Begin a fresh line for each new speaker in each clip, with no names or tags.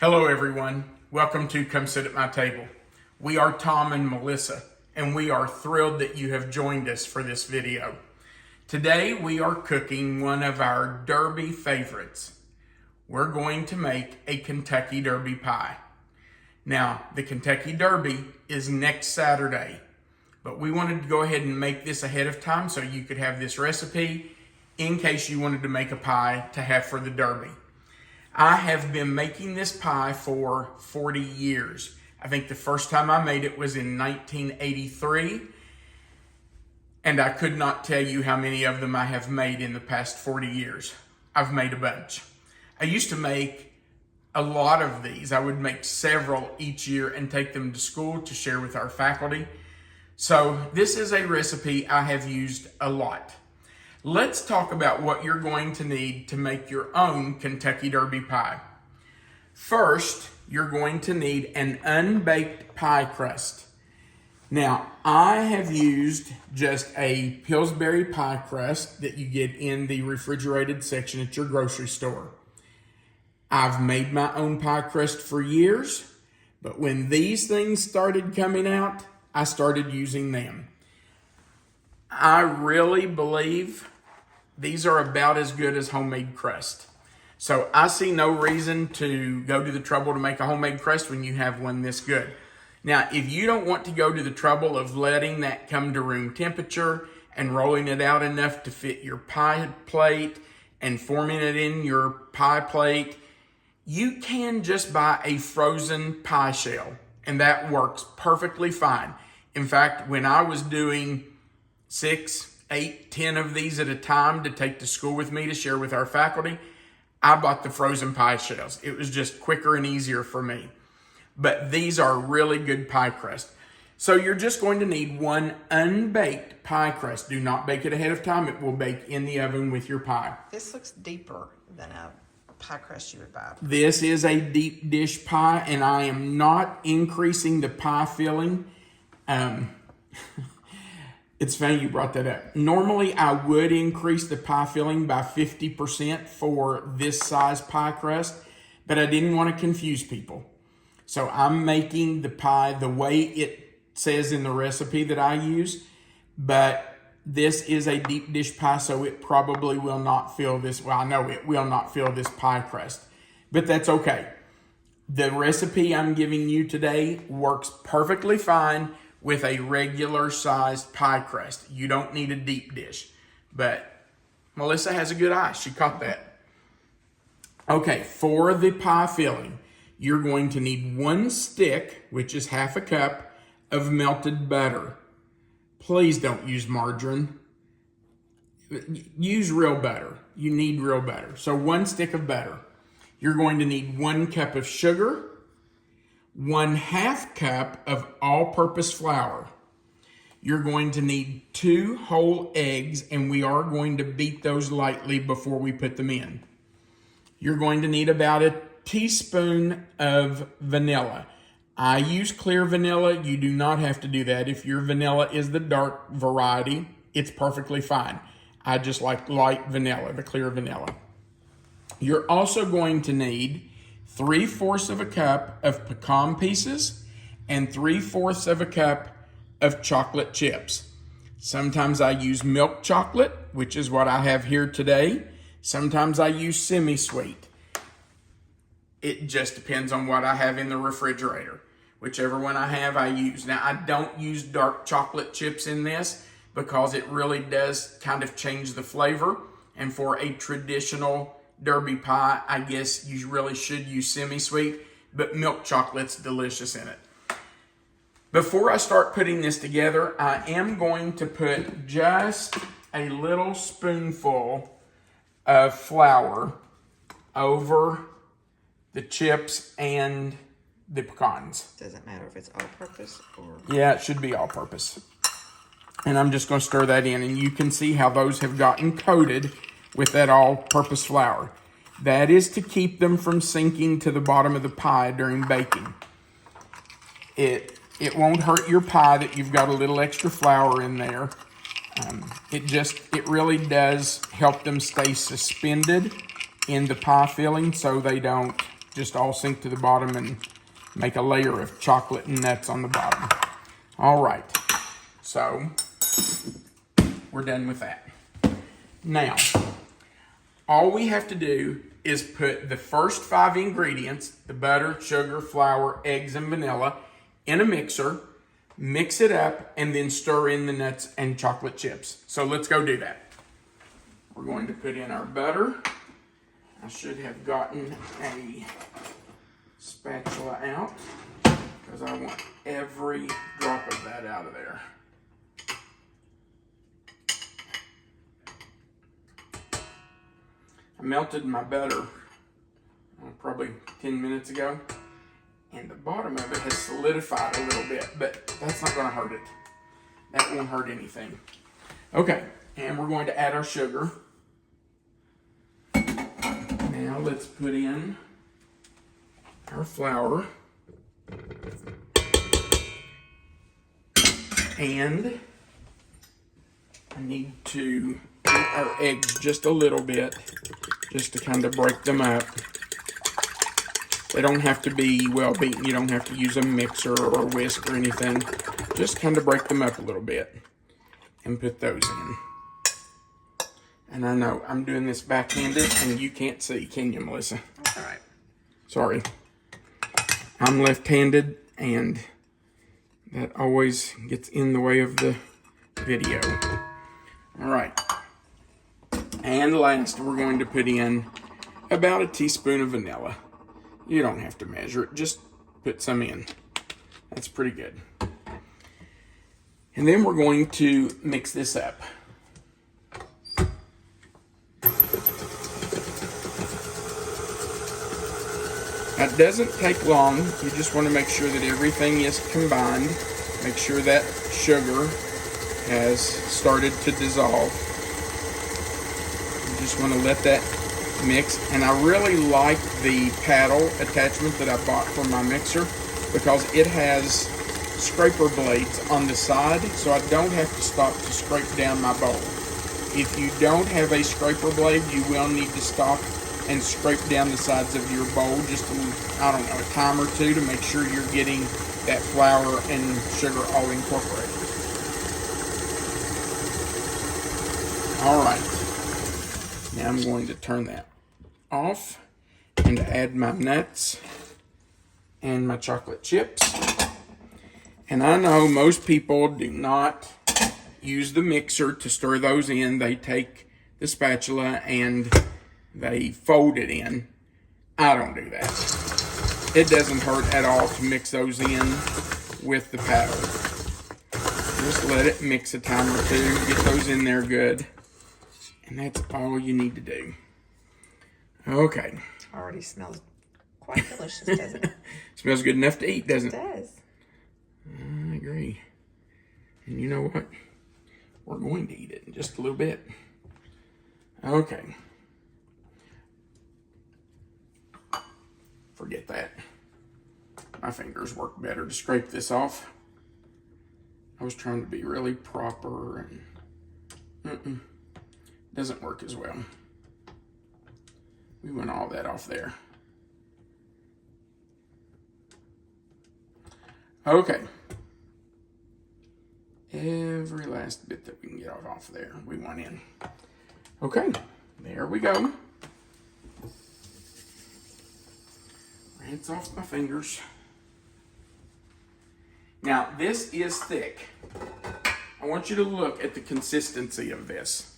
Hello everyone, welcome to Come Sit at My Table. We are Tom and Melissa, and we are thrilled that you have joined us for this video. Today we are cooking one of our Derby favorites. We're going to make a Kentucky Derby pie. Now, the Kentucky Derby is next Saturday, but we wanted to go ahead and make this ahead of time so you could have this recipe in case you wanted to make a pie to have for the Derby. I have been making this pie for 40 years. I think the first time I made it was in 1983, and I could not tell you how many of them I have made in the past 40 years. I've made a bunch. I used to make a lot of these. I would make several each year and take them to school to share with our faculty. So this is a recipe I have used a lot. Let's talk about what you're going to need to make your own Kentucky Derby pie. First, you're going to need an unbaked pie crust. Now, I have used just a Pillsbury pie crust that you get in the refrigerated section at your grocery store. I've made my own pie crust for years, but when these things started coming out, I started using them. I really believe these are about as good as homemade crust. So I see no reason to go to the trouble to make a homemade crust when you have one this good. Now, if you don't want to go to the trouble of letting that come to room temperature and rolling it out enough to fit your pie plate and forming it in your pie plate, you can just buy a frozen pie shell, and that works perfectly fine. In fact, when I was doing 6, 8, 10 of these at a time to take to school with me to share with our faculty, I bought the frozen pie shells. It was just quicker and easier for me. But these are really good pie crust. So you're just going to need one unbaked pie crust. Do not bake it ahead of time. It will bake in the oven with your pie.
This looks deeper than a pie crust you would buy.
This is a deep dish pie, and I am not increasing the pie filling. It's funny you brought that up. Normally, I would increase the pie filling by 50% for this size pie crust, but I didn't want to confuse people. So I'm making the pie the way it says in the recipe that I use, but this is a deep dish pie, so it probably will not fill this. Well, I know it will not fill this pie crust, but that's okay. The recipe I'm giving you today works perfectly fine with a regular sized pie crust. You don't need a deep dish, but Melissa has a good eye. She caught that. Okay, for the pie filling, you're going to need 1 stick, which is half a cup, of melted butter. Please don't use margarine. Use real butter. You need real butter. So 1 stick of butter. You're going to need 1 cup of sugar, 1/2 cup of all-purpose flour. You're going to need 2 whole eggs, and we are going to beat those lightly before we put them in. You're going to need about a teaspoon of vanilla. I use clear vanilla. You do not have to do that. If your vanilla is the dark variety, it's perfectly fine. I just like light vanilla, the clear vanilla. You're also going to need 3/4 of a cup of pecan pieces and 3/4 of a cup of chocolate chips. Sometimes I use milk chocolate, which is what I have here today. Sometimes I use semi-sweet. It just depends on what I have in the refrigerator. Whichever one I have, I use. Now, I don't use dark chocolate chips in this because it really does kind of change the flavor. And for a traditional Derby pie, I guess you really should use semi-sweet, but milk chocolate's delicious in it. Before I start putting this together, I am going to put just a little spoonful of flour over the chips and the pecans.
Doesn't matter if it's all-purpose or...
Yeah, it should be all-purpose. And I'm just going to stir that in, and you can see how those have gotten coated with that all-purpose flour. That is to keep them from sinking to the bottom of the pie during baking. It won't hurt your pie that you've got a little extra flour in there. It really does help them stay suspended in the pie filling so they don't just all sink to the bottom and make a layer of chocolate and nuts on the bottom. All right, so we're done with that. Now, all we have to do is put the first 5 ingredients, the butter, sugar, flour, eggs, and vanilla, in a mixer, mix it up, and then stir in the nuts and chocolate chips. So let's go do that. We're going to put in our butter. I should have gotten a spatula out because I want every drop of that out of there. I melted my butter probably 10 minutes ago, and the bottom of it has solidified a little bit, but that's not going to hurt it. That won't hurt anything. Okay, and we're going to add our sugar. Now let's put in our flour. And I need to beat our eggs just a little bit, just to kind of break them up. They don't have to be well beaten. You don't have to use a mixer or a whisk or anything. Just kind of break them up a little bit and put those in. And I know I'm doing this backhanded and you can't see, can you, Melissa?
That's all right.
Sorry. I'm left-handed and that always gets in the way of the video. All right. And last, we're going to put in about a teaspoon of vanilla. You don't have to measure it, just put some in. That's pretty good. And then we're going to mix this up. That doesn't take long. You just want to make sure that everything is combined. Make sure that sugar has started to dissolve. You just want to let that mix. And I really like the paddle attachment that I bought for my mixer because it has scraper blades on the side, so I don't have to stop to scrape down my bowl. If you don't have a scraper blade, you will need to stop and scrape down the sides of your bowl just I don't know, a time or two to make sure you're getting that flour and sugar all incorporated. All right, now I'm going to turn that off and add my nuts and my chocolate chips. And I know most people do not use the mixer to stir those in. They take the spatula and they fold it in. I don't do that. It doesn't hurt at all to mix those in with the paddle. Just let it mix a time or two, get those in there good. And that's all you need to do. Okay.
Already smells quite delicious, doesn't it?
Smells good enough to eat, doesn't it?
It does.
I agree. And you know what? We're going to eat it in just a little bit. Okay. Forget that. My fingers work better to scrape this off. I was trying to be really proper and doesn't work as well. We want all that off there. Okay. Every last bit that we can get off there, we want in. Okay, there we go. Rinse off my fingers. Now, this is thick. I want you to look at the consistency of this.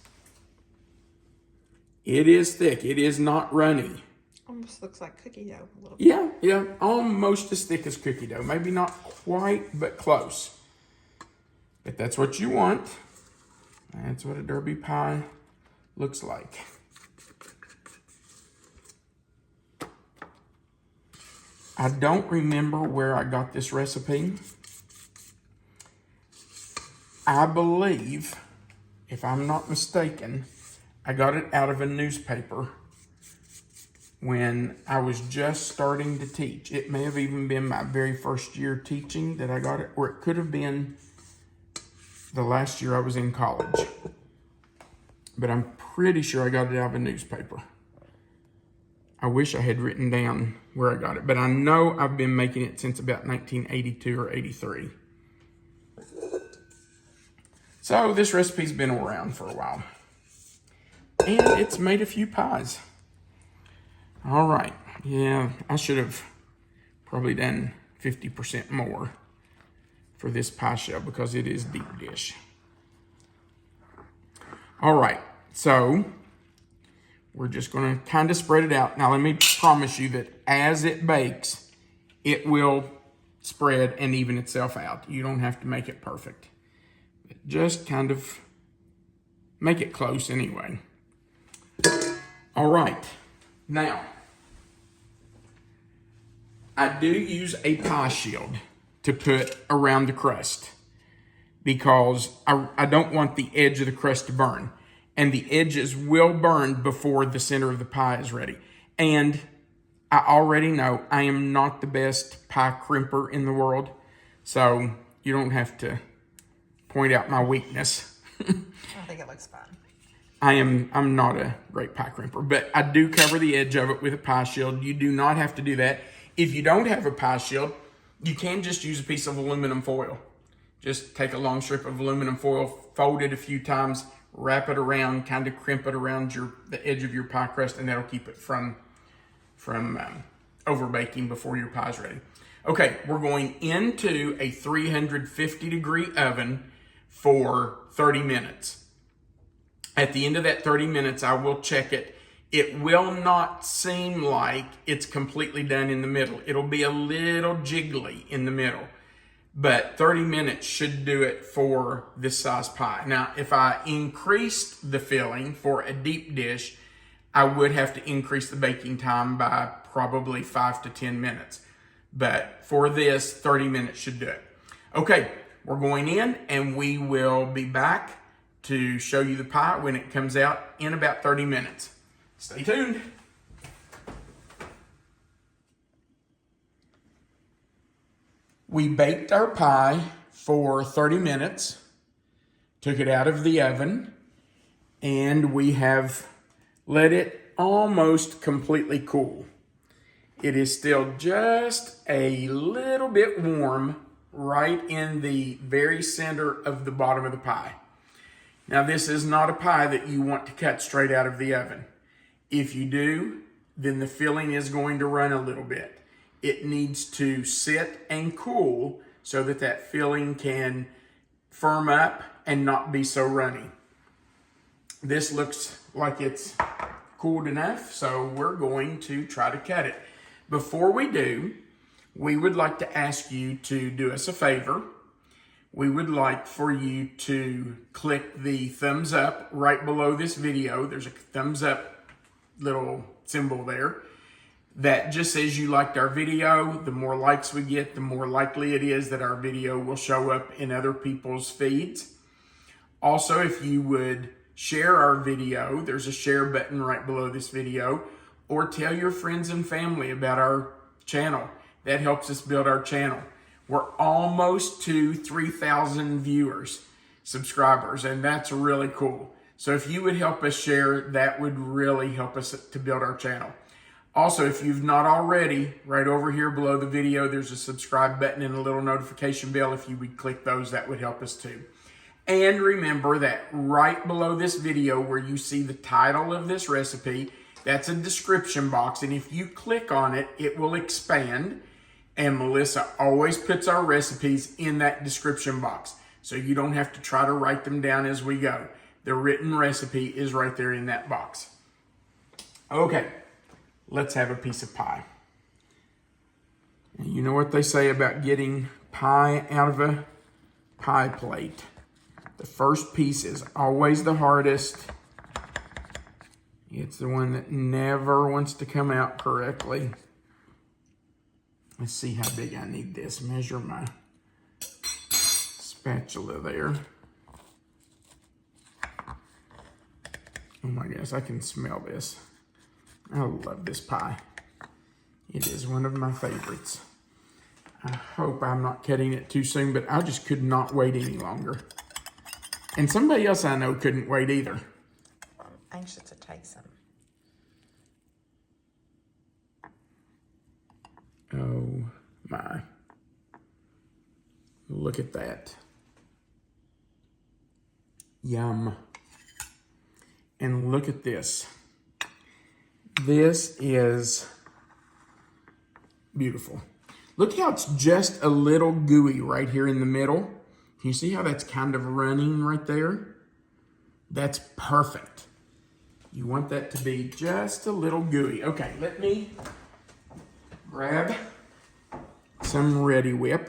It is thick. It is not runny.
Almost looks like cookie dough a little bit.
Yeah, almost as thick as cookie dough. Maybe not quite, but close. But that's what you want. That's what a Derby pie looks like. I don't remember where I got this recipe. I believe, if I'm not mistaken, I got it out of a newspaper when I was just starting to teach. It may have even been my very first year teaching that I got it, or it could have been the last year I was in college. But I'm pretty sure I got it out of a newspaper. I wish I had written down where I got it, but I know I've been making it since about 1982 or 83. So this recipe's been around for a while. And it's made a few pies. All right. Yeah, I should have probably done 50% more for this pie shell because it is deep dish. All right, so we're just going to kind of spread it out. Now, let me promise you that as it bakes, it will spread and even itself out. You don't have to make it perfect. Just kind of make it close anyway. All right, now, I do use a pie shield to put around the crust because I don't want the edge of the crust to burn. And the edges will burn before the center of the pie is ready. And I already know I am not the best pie crimper in the world, so you don't have to point out my weakness.
I think it looks fun.
I'm not a great pie crimper, but I do cover the edge of it with a pie shield. You do not have to do that. If you don't have a pie shield, you can just use a piece of aluminum foil. Just take a long strip of aluminum foil, fold it a few times, wrap it around, kind of crimp it around the edge of your pie crust, and that'll keep it from over baking before your pie's ready. Okay, we're going into a 350 degree oven for 30 minutes. At the end of that 30 minutes, I will check it. It will not seem like it's completely done in the middle. It'll be a little jiggly in the middle, but 30 minutes should do it for this size pie. Now, if I increased the filling for a deep dish, I would have to increase the baking time by probably 5 to 10 minutes. But for this, 30 minutes should do it. Okay, we're going in and we will be back to show you the pie when it comes out in about 30 minutes. Stay tuned. We baked our pie for 30 minutes, took it out of the oven, and we have let it almost completely cool. It is still just a little bit warm right in the very center of the bottom of the pie. Now, this is not a pie that you want to cut straight out of the oven. If you do, then the filling is going to run a little bit. It needs to sit and cool so that that filling can firm up and not be so runny. This looks like it's cooled enough, so we're going to try to cut it. Before we do, we would like to ask you to do us a favor. We would like for you to click the thumbs up right below this video. There's a thumbs up little symbol there that just says you liked our video. The more likes we get, the more likely it is that our video will show up in other people's feeds. Also, if you would share our video, there's a share button right below this video, or tell your friends and family about our channel. That helps us build our channel. We're almost to 3,000 viewers, subscribers, and that's really cool. So if you would help us share, that would really help us to build our channel. Also, if you've not already, right over here below the video, there's a subscribe button and a little notification bell. If you would click those, that would help us too. And remember that right below this video where you see the title of this recipe, that's a description box. And if you click on it, it will expand. And Melissa always puts our recipes in that description box, so you don't have to try to write them down as we go. The written recipe is right there in that box. Okay, let's have a piece of pie. You know what they say about getting pie out of a pie plate. The first piece is always the hardest. It's the one that never wants to come out correctly. Let's see how big I need this. Measure my spatula there. Oh my gosh, I can smell this. I love this pie. It is one of my favorites. I hope I'm not cutting it too soon, but I just could not wait any longer. And somebody else I know couldn't wait either.
I'm anxious to taste some.
Oh my. Look at that. Yum. And look at this. This is beautiful. Look how it's just a little gooey right here in the middle. Can you see how that's kind of running right there? That's perfect. You want that to be just a little gooey. Okay, let me grab some Ready Whip.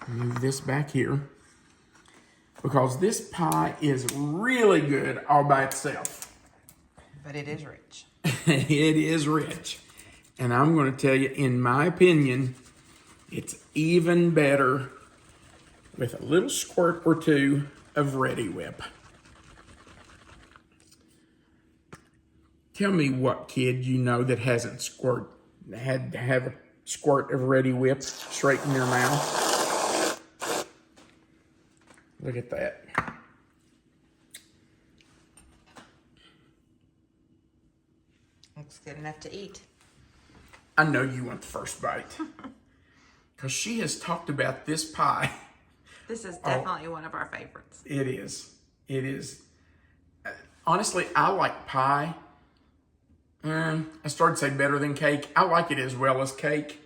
Move this back here. Because this pie is really good all by itself.
But it is rich.
It is rich. And I'm going to tell you, in my opinion, it's even better with a little squirt or two of Ready Whip. Tell me what kid you know that hasn't had to have a squirt of Ready Whip straight in their mouth. Look at that.
Looks good enough to eat.
I know you want the first bite. Because she has talked about this pie.
This is definitely one of our favorites.
It is. It is. Honestly, I like pie. I started to say better than cake. I like it as well as cake.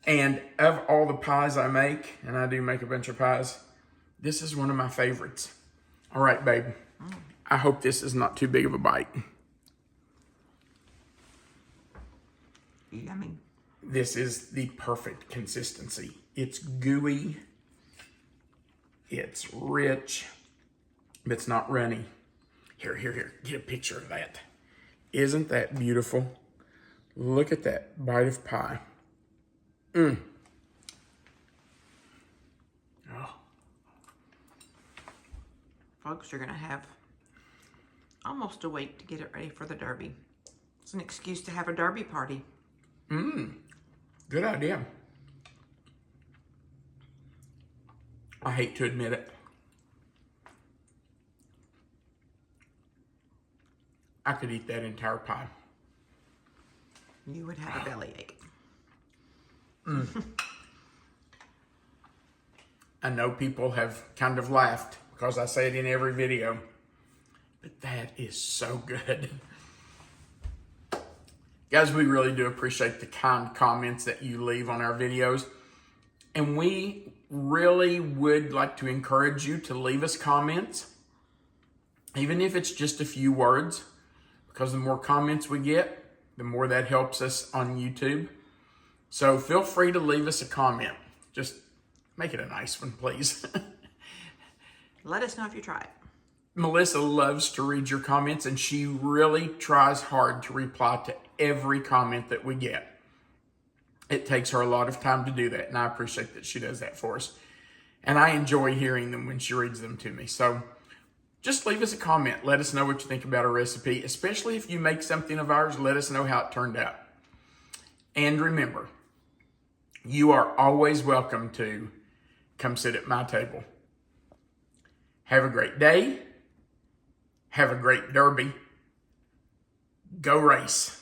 And of all the pies I make, and I do make a bunch of pies, this is one of my favorites. All right, babe. I hope this is not too big of a bite.
Yummy.
This is the perfect consistency. It's gooey. It's rich. But it's not runny. Here. Get a picture of that. Isn't that beautiful? Look at that bite of pie. Oh.
Folks, you're going to have almost a week to get it ready for the Derby. It's an excuse to have a Derby party.
Good idea. I hate to admit it. I could eat that entire pie.
You would have a bellyache.
I know people have kind of laughed because I say it in every video, but that is so good. Guys, we really do appreciate the kind comments that you leave on our videos. And we really would like to encourage you to leave us comments, even if it's just a few words, because the more comments we get, the more that helps us on YouTube. So feel free to leave us a comment. Just make it a nice one, please.
Let us know if you try it.
Melissa loves to read your comments, and she really tries hard to reply to every comment that we get. It takes her a lot of time to do that, and I appreciate that she does that for us. And I enjoy hearing them when she reads them to me. So just leave us a comment. Let us know what you think about our recipe, especially if you make something of ours. Let us know how it turned out. And remember, you are always welcome to come sit at my table. Have a great day. Have a great Derby. Go race.